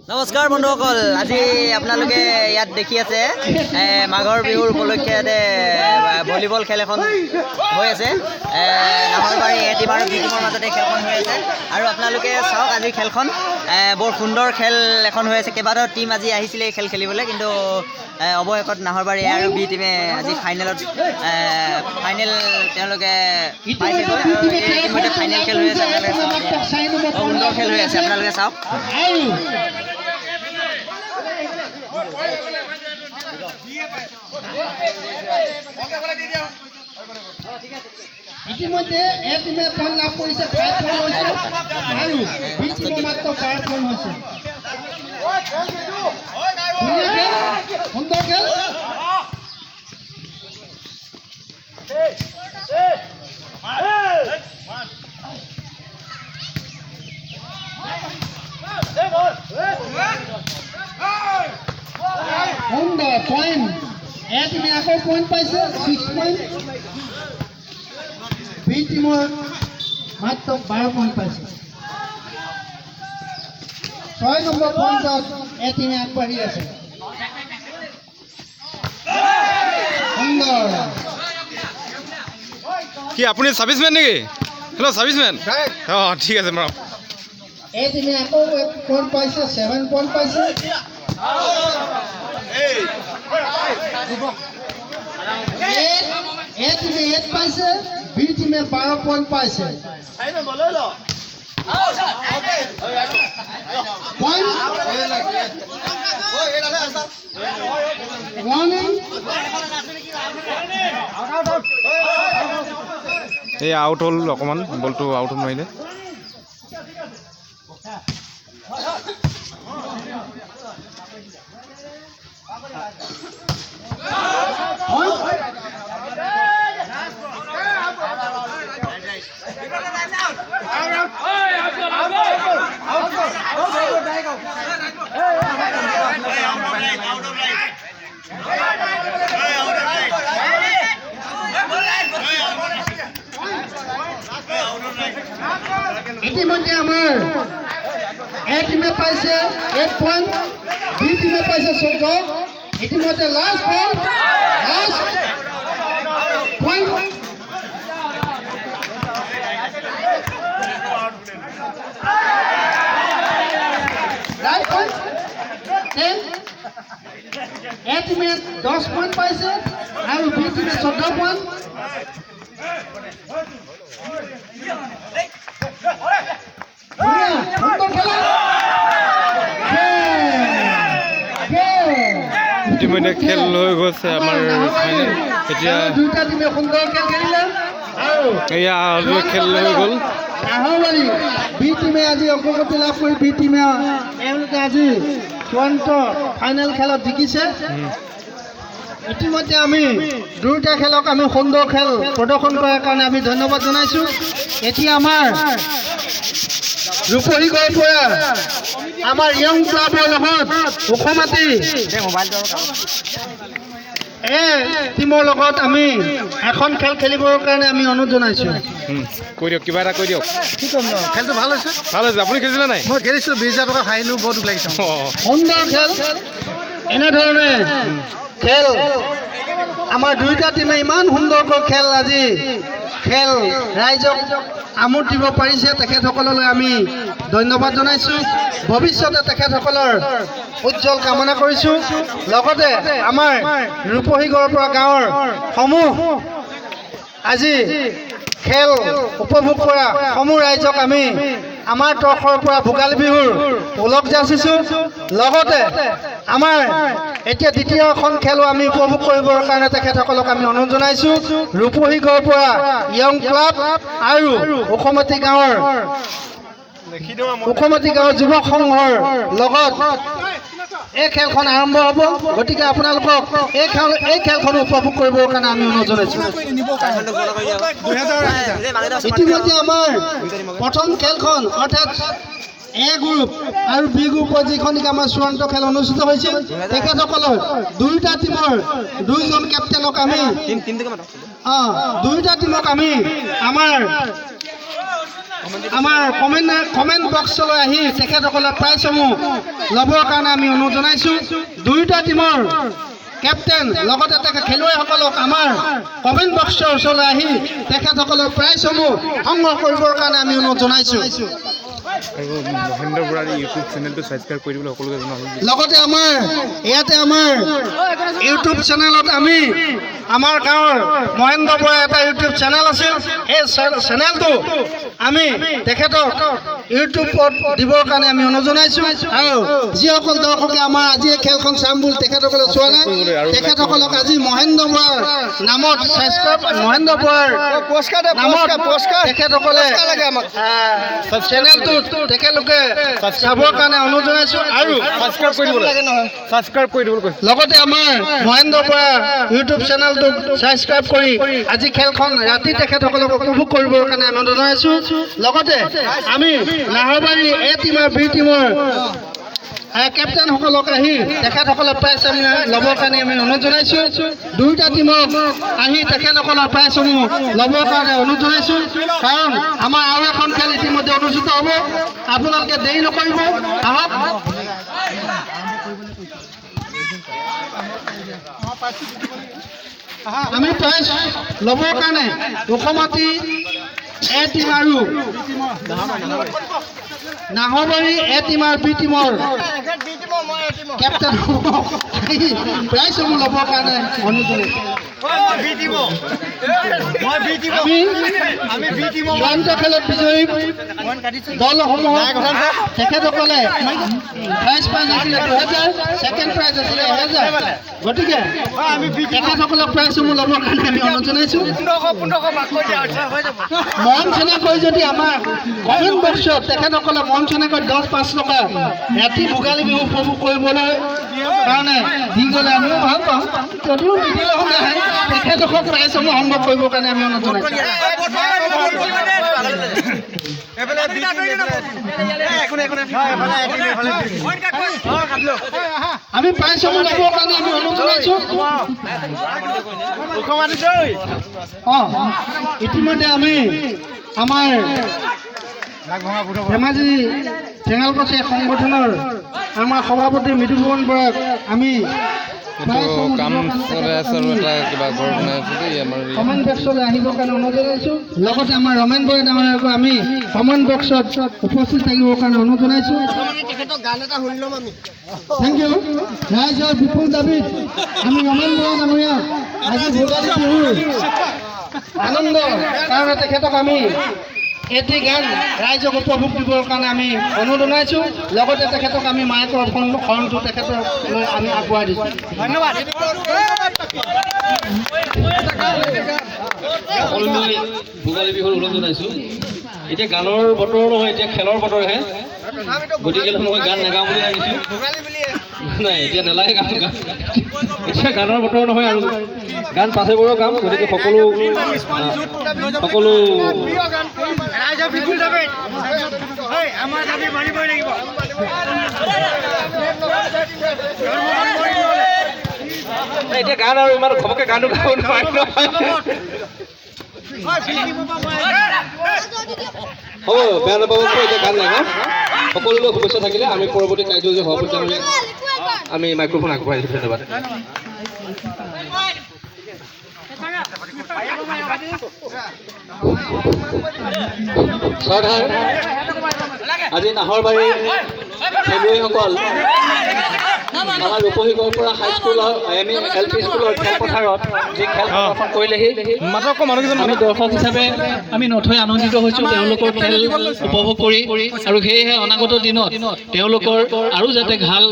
নমস্কাৰ বন্ধুসকল, আজি আপোনালোকে ইয়াত দেখি আছে মাঘৰ বিহুৰ উপলক্ষে ভলীবল খেল এখন হৈ আছে। নাহৰবাৰী এ টিম আৰু বি টিমৰ মাজতে খেলখন হৈ আছে আৰু আপোনালোকে চাওক আজিৰ খেলখন বৰ সুন্দৰ খেল এখন হৈ আছে। কেইবাটাও টিম আজি আহিছিলে এই খেল খেলিবলৈ, কিন্তু অৱশেষত নাহৰবাৰী এ আৰু বি টিমে আজি ফাইনেল তেওঁলোকে পাইছেগৈ আৰু ইতিমধ্যে ফাইনেল খেল হৈ আছে। আপোনালোকে চাওক, সুন্দৰ খেল হৈ আছে, আপোনালোকে চাওক। ইতিমধ্যে এ টিমে পইণ্ট লাভ কৰিছে, 5 পইণ্ট হৈছে আৰু বি টিমৰ মাত্ৰ 4 পইণ্ট হৈছে। সুন্দৰ খেল। সুন্দৰ পইণ্ট। এ টিমে আকৌ পইণ্ট পাইছে, 6 পইণ্ট। বি টিমৰ মাত্ৰ 12 পইণ্ট পাইছে। 6 নম্বৰ পইণ্টত এ টিমে আগবাঢ়ি আছে। সুন্দৰ। কি আপুনি সাৰ্ভিসমেন নেকি? হেল্ল' সাৰ্ভিসমেন। অঁ ঠিক আছে বাৰু। এ টিমে আকৌ 1 পইণ্ট পাইছে, 7 পইণ্ট পাইছে। এ টিমে 8 পাইছে, বি টিমে 12 পইণ্ট পাইছে। এই আউট হ'ল, অকণমান বলটো আউট হ'ব নোৱাৰিলে। ইতিমধ্যে আমাৰ এ টিমে পাইছে 8 পইণ্ট, বি টিমে পাইছে 14। ইতিমধ্যে লাষ্ট পইণ্ট। এ টিমে 10 পইণ্ট পাইছে আৰু বি টিমে 14 পইণ্ট। ইতিমধ্যে খেল হৈ গৈছে আমাৰ ফাইনেল। এতিয়া দুটা টিমে সুন্দৰ খেল খেলিলে আৰু এয়া খেল হৈ গ'ল। নাহৰবাৰী বি টিমে আজি অগ্ৰগতি লাভ কৰি বি টিমে এওঁলোকে আজি চূড়ান্ত ফাইনেল খেলত জিকিছে। ইতিমধ্যে আমি দুয়োটা খেলক আমি সুন্দৰ খেল প্ৰদৰ্শন কৰাৰ কাৰণে আমি ধন্যবাদ জনাইছোঁ। এতিয়া আমাৰ ৰূপহীগড়ৰ পৰা আমাৰ য়ং ক্লাবৰ লগত ওখমাটি টিমৰ লগত আমি এখন খেল খেলিবৰ কাৰণে আমি অনুৰোধ জনাইছোঁ। কৈ দিয়ক, কিবা এটা কৈ দিয়ক। কি ক'ম ন, খেলটো ভাল হৈছে। ভাল হৈছে। আপুনি খেলিছিলে নাই? মই খেলিছিলোঁ, 20,000 টকা হাৰিলোঁ, বৰ দুখ লাগিছে। অঁ সুন্দৰ খেল। এনেধৰণে খেল আমাৰ দুয়োটা টিমে ইমান সুন্দৰকৈ খেল আজি ৰাইজক আমোদ দিব পাৰিছে। তেখেতসকললৈ আমি ধন্যবাদ জনাইছোঁ। ভৱিষ্যতে তেখেতসকলৰ উজ্জ্বল কামনা কৰিছোঁ। লগতে আমাৰ ৰূপহীগড়ৰ পৰা গাঁৱৰ সমূহ আজি খেল উপভোগ কৰা সমূহ ৰাইজক আমি আমাৰ তৰফৰ পৰা ভোগালী বিহুৰ ওলগ যাচিছোঁ। লগতে আমাৰ এতিয়া দ্বিতীয়খন খেলো আমি উপভোগ কৰিবৰ কাৰণে তেখেতসকলক আমি অনুৰোধ জনাইছোঁ। ৰূপহীগড়ৰ পৰা য়ং ক্লাব আৰু ওখমাটি গাঁৱৰ যুৱক সংঘৰ লগত এই খেলখন আৰম্ভ হ'ব। গতিকে আপোনালোকক এই খেলখন উপভোগ কৰিবৰ কাৰণে আমি অনুৰোধ জনাইছোঁ। ইতিমধ্যে আমাৰ প্ৰথম খেলখন অৰ্থাৎ এ গ্ৰুপ আৰু বি গ্ৰুপৰ যিখন আমাৰ চূড়ান্ত খেল অনুষ্ঠিত হৈছিল, তেখেতসকলৰ দুয়োটা টিমৰ 2জন কেপ্টেইনক আমি দুয়োটা টিমক আমি আমাৰ আমাৰ কমেণ্ট বক্সলৈ আহি তেখেতসকলে প্ৰাইজসমূহ ল'বৰ কাৰণে আমি অনুৰোধ জনাইছোঁ। দুয়োটা টিমৰ কেপ্টেইন লগতে খেলুৱৈসকলক আমাৰ কমেণ্ট বক্সৰ ওচৰলৈ আহি তেখেতসকলৰ প্ৰাইজসমূহ সংগ্ৰহ কৰিবৰ কাৰণে আমি অনুৰোধ জনাইছোঁ। আৰু মহেন্দ্ৰ বৰাৰ ইউটিউব চেনেলটো ছাবস্ক্ৰাইব কৰি দিবলৈ সকলোকে জনোৱা হ'ল। লগতে আমাৰ ইউটিউব চেনেলত আমি আমাৰ গাঁৱৰ মহেন্দ্ৰ বৰাৰ এটা ইউটিউব চেনেল আছিল। সেই চেনেলটো আমি তেখেতক ইউটিউবত দিবৰ কাৰণে আমি অনুৰোধ জনাইছোঁ। আৰু যিসকল দৰ্শকে আমাৰ আজি এই খেলখন চাম বুলি তেখেতসকলে চোৱা নাই, তেখেতসকলক আজি মহেন্দ্ৰ বৰাৰ নামত মহেন্দ্ৰ বৰাৰ নামত তেখেতসকলে চেনেলটো তেখেতলোকে চাবৰ কাৰণে অনুৰোধ জনাইছোঁ। আৰু ছাবস্ক্ৰাইব কৰি দিবলৈ কৈছোঁ। লগতে আমাৰ মহেন্দ্ৰ বৰা ইউটিউব চেনেলটো ছাবস্ক্ৰাইব কৰি আজি খেলখন ৰাতি তেখেতসকলক উপভোগ কৰিবৰ কাৰণে আমি অনুৰোধ জনাইছোঁ। লগতে আমি নাহৰবাৰী এ টিম আৰু বি টিমৰ কেপ্টেইনসকলক আহি তেখেতসকলে প্ৰাইজ আমি ল'বৰ কাৰণে আমি অনুৰোধ জনাইছোঁ। দুয়োটা টিমক আহি তেখেতসকলৰ প্ৰাইজসমূহ ল'বৰ কাৰণে অনুৰোধ জনাইছোঁ। কাৰণ আমাৰ আৰু এখন খেল ইতিমধ্যে অনুষ্ঠিত হ'ব, আপোনালোকে দেৰি নকৰিব, আহক। আমি প্ৰাইজ ল'বৰ কাৰণে ওখমাটি এ টিম আৰু নাহৰবাৰী এ টিম আৰু বি টিমৰ কেপ্টেইন প্ৰাইজসমূহ ল'বৰ কাৰণে অনুৰোধ জনাইছোঁ। চূড়ান্ত খেলত বিজয়ী দলসমূহ তেখেতসকলে ফাৰ্ষ্ট প্ৰাইজ আছিলে 2000, ছেকেণ্ড প্ৰাইজ আছিলে 1000। গতিকে তেখেতসকলক প্ৰাইজসমূহ ল'বৰ কাৰণে আমি অনুৰোধ জনাইছোঁ। মন চেনেকৈ যদি আমাৰ কমেণ্ট বক্সত তেখেতসকলে মন চেনেকৈ 10-5 টকা ৰাতি ভোগালী বিহু উপভোগ কৰিবলৈ কাৰণে দি গ'লে আমিও ভাল পাওঁ। যদিও নিদিলেও নাহে, তেখেতসকলক প্ৰাইজসমূহ সংগ্ৰহ কৰিবৰ কাৰণে আমি অনুৰোধ জনাইছোঁ। আমি প্ৰাইজসমূহ ল'বৰ কাৰণে আমি অনুৰোধ জনাইছোঁ। ইতিমধ্যে আমি আমাৰ ধেমাজি চেঙালকচি সংগঠনৰ আমাৰ সভাপতি মৃদুভৱন বৰাক আমি কাম চলাই আছে আৰু এটা কিবা ঘৰ বনাই আছে দেই আমাৰ কমেণ্ট বক্সলৈ আহিবৰ কাৰণে অনুৰোধ জনাইছোঁ। লগতে আমাৰ ৰমেন বৰা ডাঙৰীয়াকো আমি কমেণ্ট বক্সত উপস্থিত থাকিবৰ কাৰণে অনুৰোধ জনাইছোঁ। Thank you. ৰাইজৰ বিপুল দাবীত আমি ৰমেন বৰা ডাঙৰীয়াক আজি ভোগালী বিহুৰ আনন্দ কাৰণে তেখেতক আমি এটি গান ৰাইজক উপভোগ দিবৰ কাৰণে আমি অনুৰোধ জনাইছোঁ। লগতে তেখেতক আমি মাইকৰ খৰণটো তেখেতক আমি আগবঢ়াই দিছোঁ। ধন্যবাদ। সকলো মিলি ভোগালী বিহুৰ ওলগ জনাইছোঁ। এতিয়া গানৰ বতৰ নহয়, এতিয়া খেলৰ বতৰহে। গতিকে মই গান নাগাওঁ বুলি ভাবিছোঁ। নাই, এতিয়া নেলাগে গান। এতিয়া গানৰ বতৰ নহয় আৰু গান পাছেবোৰৰ কাম। গতিকে সকলো এতিয়া গান আৰু ইমান ঘপকে গানটো গাব নোৱাৰে নহয়। হ'ব, বেয়া নাপাব, এতিয়া গান নাগাওঁ। সকলোলৈ শুভেচ্ছা থাকিলে আমি পৰৱৰ্তী কাৰ্যসূচী সভাপতি আমি মাইক্ৰফোন আগবঢ়াই দিছোঁ। ধন্যবাদ। চৰ্দাৰ আজি নাহৰবাৰীৰ খেলুৱৈসকল আমাৰ ৰূপহীগড়ৰ পৰা হাইস্কুলৰ এল পি স্কুলৰ খেলপথাৰত যি খেল প্ৰদৰ্শন কৰিলেহি, আমি দৰ্শক হিচাপে আমি নথৈ আনন্দিত হৈছোঁ তেওঁলোকৰ খেল উপভোগ কৰি। আৰু সেয়েহে অনাগত দিনত তেওঁলোকৰ আৰু যাতে ভাল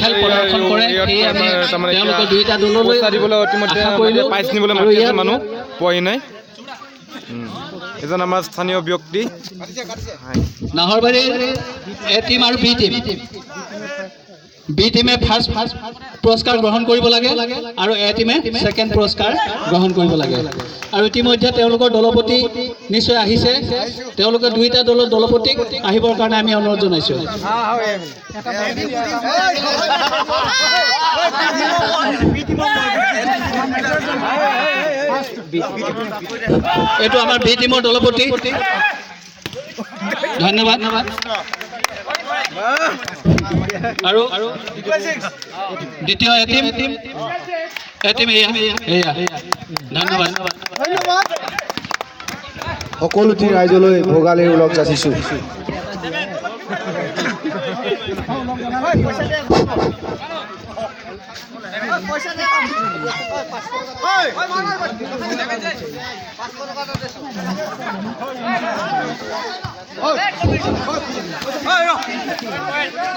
খেল প্ৰদৰ্শন কৰে, সেয়ে আমি তেওঁলোকৰ দুয়োটা দললৈ আশা কৰিলোঁ। আৰু ইয়াত মানুহ পোৱাই নাই। এজন আমাৰ স্থানীয় ব্যক্তি নাহৰবাৰীৰ এ টিম আৰু বি টিম। বি টিমে ফাৰ্ষ্ট পুৰস্কাৰ গ্ৰহণ কৰিব লাগে আৰু এ টিমে ছেকেণ্ড পুৰস্কাৰ গ্ৰহণ কৰিব লাগে। আৰু ইতিমধ্যে তেওঁলোকৰ দলপতি নিশ্চয় আহিছে। তেওঁলোকে দুয়োটা দলৰ দলপতিক আহিবৰ কাৰণে আমি অনুৰোধ জনাইছোঁ। এইটো আমাৰ বি টিমৰ দলপতি ধন্যবাদ আৰু দ্বিতীয় এটিম এয়া ধন্যবাদ সকলোটি ৰাইজলৈ ভোগালীৰ ওলগ যাচিছোঁ